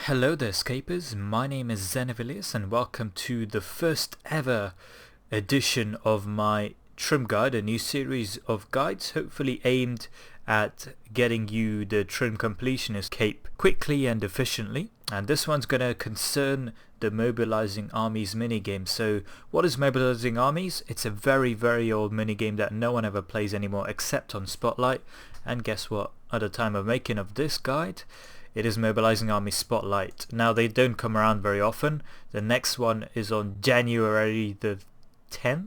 Hello there, Scapers. My name is Zenevilius and welcome to the first ever edition of my trim guide, a new series of guides hopefully aimed at getting you the trim completionist cape quickly and efficiently. And this one's going to concern the Mobilizing Armies minigame. So what is Mobilizing Armies? It's a very old minigame that no one ever plays anymore except on Spotlight. And guess what? At the time of making of this guide, it is Mobilizing Army Spotlight. Now they don't come around very often. The next one is on January the 10th,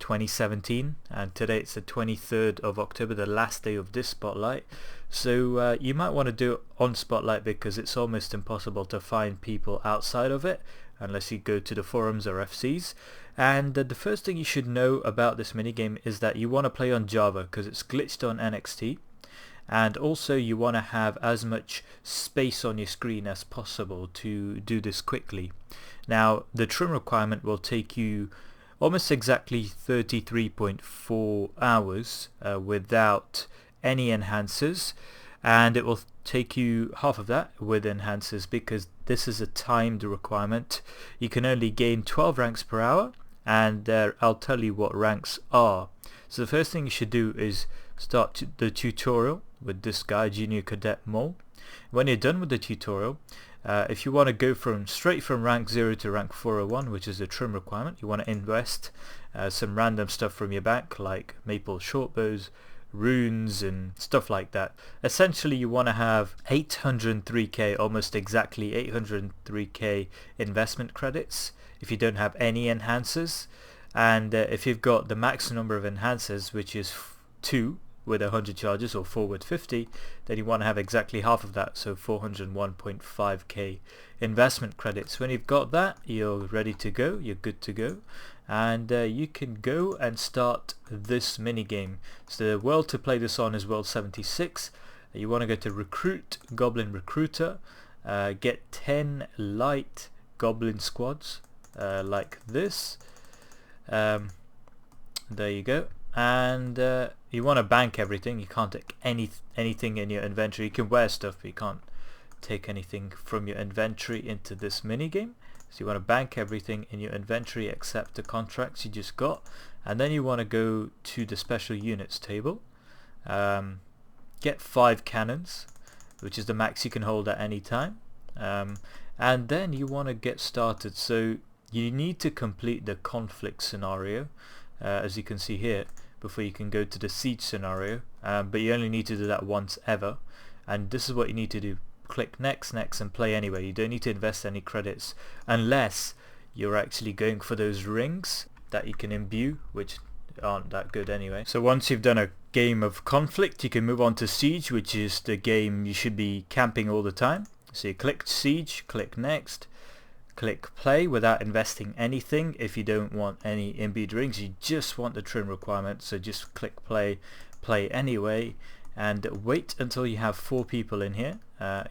2017, and today it's the 23rd of October, the last day of this Spotlight. So you might want to do it on Spotlight because it's almost impossible to find people outside of it unless you go to the forums or FCs. And the first thing you should know about this minigame is that you want to play on Java because it's glitched on NXT. And also you want to have as much space on your screen as possible to do this quickly. Now the trim requirement will take you almost exactly 33.4 hours without any enhancers, and it will take you half of that with enhancers because this is a timed requirement. You can only gain 12 ranks per hour, and I'll tell you what ranks are. So the first thing you should do is start the tutorial with this guy, Junior Cadet Mole. When you're done with the tutorial, if you want to go straight from rank 0 to rank 401, which is a trim requirement, you want to invest some random stuff from your bank like maple shortbows, runes and stuff like that. Essentially you want to have 803k, almost exactly 803k investment credits if you don't have any enhancers, and if you've got the max number of enhancers, which is 2 with 100 charges or 4 with 50, then you want to have exactly half of that, so 401.5k investment credits. When you've got that, you're ready to go, you're good to go, and you can go and start this minigame. So the world to play this on is world 76. You want to go to recruit goblin recruiter, get 10 light goblin squads like this. There you go. And you want to bank everything. You can't take anything in your inventory. You can wear stuff, but you can't take anything from your inventory into this minigame. So you want to bank everything in your inventory except the contracts you just got, and then you want to go to the special units table, get 5 cannons, which is the max you can hold at any time, and then you want to get started. So you need to complete the conflict scenario, as you can see here, before you can go to the siege scenario, but you only need to do that once ever, and this is what you need to do. Click next, and play anyway. You don't need to invest any credits unless you're actually going for those rings that you can imbue, which aren't that good anyway. So once you've done a game of conflict, you can move on to siege, which is the game you should be camping all the time. So you click siege, click next, click play without investing anything. If you don't want any imbued rings, you just want the trim requirement, so just click play anyway, and wait until you have 4 people in here.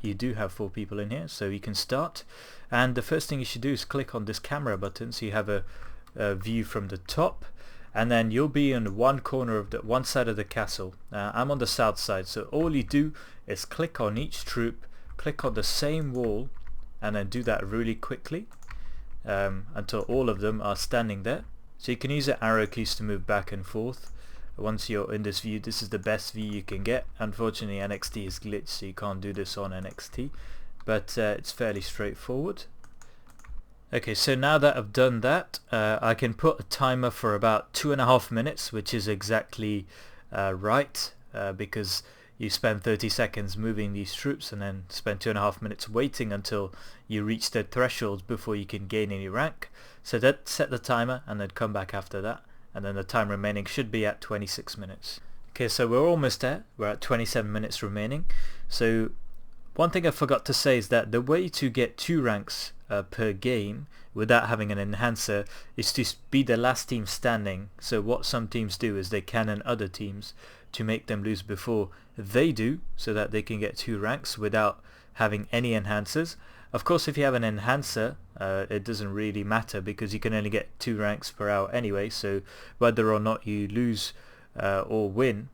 You do have 4 people in here, so you can start. And the first thing you should do is click on this camera button so you have a view from the top, and then you'll be in one corner of the one side of the castle. I'm on the south side, so all you do is click on each troop, click on the same wall, and then do that really quickly until all of them are standing there. So you can use the arrow keys to move back and forth. Once you're in this view, this is the best view you can get. Unfortunately NXT is glitched, so you can't do this on NXT, but it's fairly straightforward. Okay, so now that I've done that, I can put a timer for about 2.5 minutes, which is exactly right, because you spend 30 seconds moving these troops and then spend 2.5 minutes waiting until you reach the threshold before you can gain any rank. So set the timer and then come back after that, and then the time remaining should be at 26 minutes. Okay, so we're almost there. We're at 27 minutes remaining. So one thing I forgot to say is that the way to get 2 ranks per game without having an enhancer is to be the last team standing. So what some teams do is they cannon other teams to make them lose before they do, so that they can get 2 ranks without having any enhancers. Of course, if you have an enhancer, it doesn't really matter because you can only get 2 ranks per hour anyway, so whether or not you lose or win,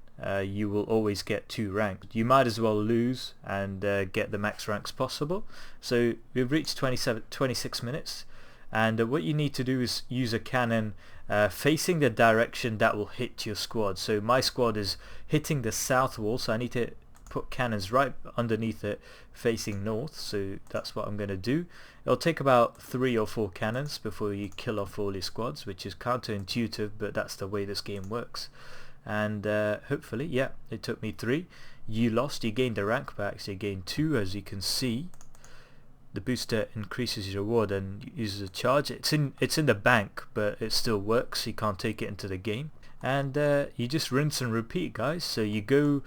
you will always get 2 ranks. You might as well lose and get the max ranks possible. So we've reached 26 minutes, and what you need to do is use a cannon facing the direction that will hit your squad. So my squad is hitting the south wall, so I need to put cannons right underneath it facing north, so that's what I'm going to do. It'll take about 3 or 4 cannons before you kill off all your squads, which is counterintuitive, but that's the way this game works. And hopefully, yeah, it took me 3. You lost, you gained a rank back, so you gained 2, as you can see. The booster increases your reward and uses a charge. It's in the bank, but it still works. You can't take it into the game. And you just rinse and repeat, guys. So you go,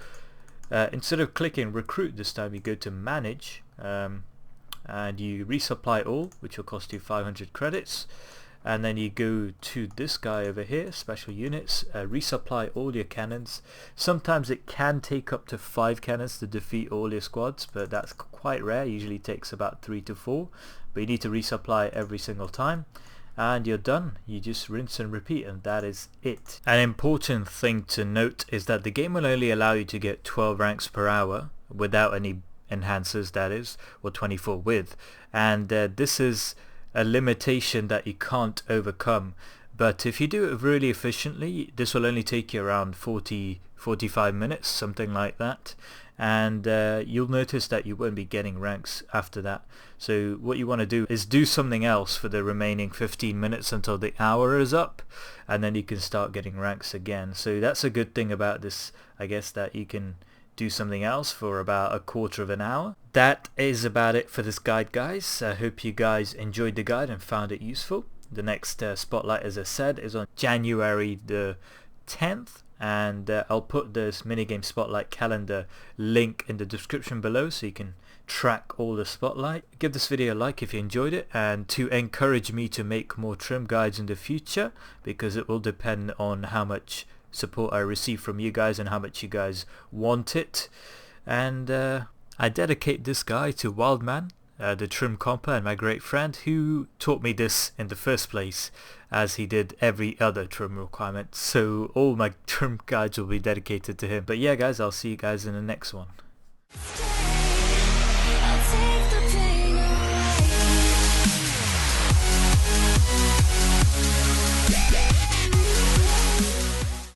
instead of clicking recruit this time, you go to manage, and you resupply all, which will cost you 500 credits. And then you go to this guy over here, special units, resupply all your cannons. Sometimes it can take up to 5 cannons to defeat all your squads, but that's quite rare. Usually takes about 3 to 4, but you need to resupply every single time, and you're done. You just rinse and repeat, and that is it. An important thing to note is that the game will only allow you to get 12 ranks per hour without any enhancers, that is, or 24 with, and this is a limitation that you can't overcome. But if you do it really efficiently, this will only take you around 45 minutes, something like that, and you'll notice that you won't be getting ranks after that. So what you want to do is do something else for the remaining 15 minutes until the hour is up, and then you can start getting ranks again. So that's a good thing about this, I guess, that you can do something else for about a quarter of an hour. That is about it for this guide, guys. I hope you guys enjoyed the guide and found it useful. The next spotlight, as I said, is on January the 10th, and I'll put this minigame spotlight calendar link in the description below so you can track all the spotlight. Give this video a like if you enjoyed it, and to encourage me to make more trim guides in the future, because it will depend on how much support I receive from you guys and how much you guys want it. And I dedicate this guy to Wildman, the trim comper, and my great friend who taught me this in the first place, as he did every other trim requirement. So all my trim guides will be dedicated to him. But yeah, guys, I'll see you guys in the next one.